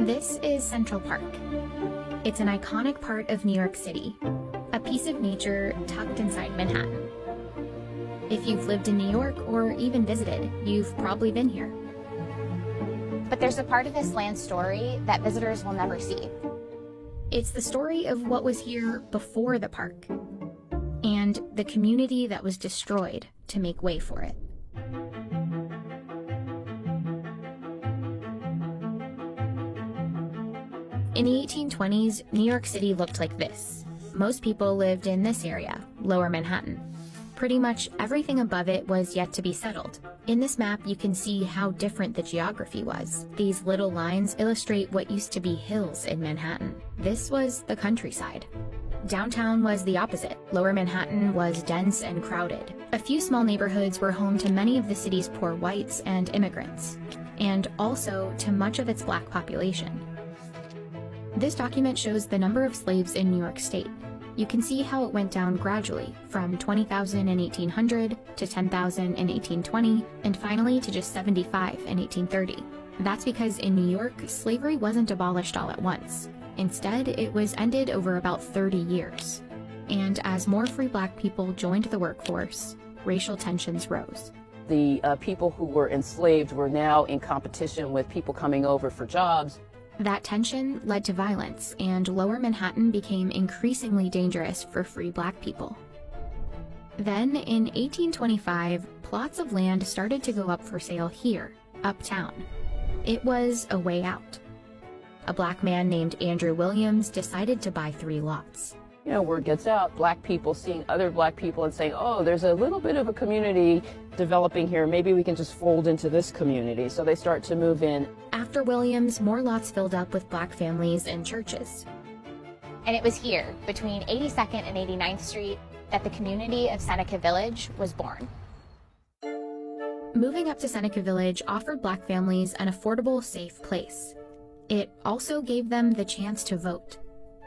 This is Central Park. It's an iconic part of New York City, a piece of nature tucked inside Manhattan. If you've lived in New York or even visited, you've probably been here. But there's a part of this land story that visitors will never see. It's the story of what was here before the park, and the community that was destroyed to make way for it. In the 1820s, New York City looked like this. Most people lived in this area, Lower Manhattan. Pretty much everything above it was yet to be settled. In this map, you can see how different the geography was. These little lines illustrate what used to be hills in Manhattan. This was the countryside. Downtown was the opposite. Lower Manhattan was dense and crowded. A few small neighborhoods were home to many of the city's poor whites and immigrants, and also to much of its black population. This document shows the number of slaves in New York State. You can see how it went down gradually, from 20,000 in 1800 to 10,000 in 1820, and finally to just 75 in 1830. That's because in New York, slavery wasn't abolished all at once. Instead, it was ended over about 30 years. And as more free black people joined the workforce, racial tensions rose. The people who were enslaved were now in competition with people coming over for jobs. That tension led to violence, and Lower Manhattan became increasingly dangerous for free black people. Then, in 1825, plots of land started to go up for sale here, uptown. It was a way out. A black man named Andrew Williams decided to buy 3 lots. You know, word gets out, black people seeing other black people and saying, oh, there's a little bit of a community developing here. Maybe we can just fold into this community. So they start to move in. After Williams, more lots filled up with black families and churches. And it was here, between 82nd and 89th Street, that the community of Seneca Village was born. Moving up to Seneca Village offered black families an affordable, safe place. It also gave them the chance to vote.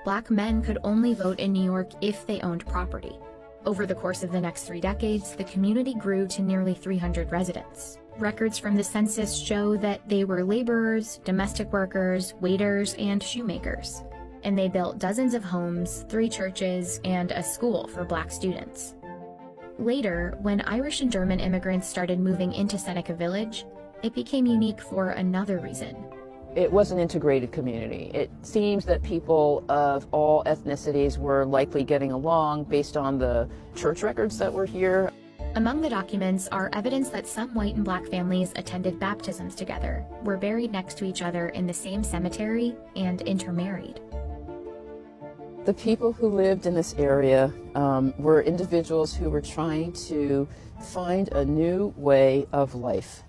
Black men could only vote in New York if they owned property. Over the course of the next 3 decades, the community grew to nearly 300 residents. Records from the census show that they were laborers, domestic workers, waiters, and shoemakers. And they built dozens of homes, 3 churches, and a school for black students. Later, when Irish and German immigrants started moving into Seneca Village, it became unique for another reason. It was an integrated community. It seems that people of all ethnicities were likely getting along based on the church records that were here. Among the documents are evidence that some white and black families attended baptisms together, were buried next to each other in the same cemetery, and intermarried. The people who lived in this area were individuals who were trying to find a new way of life.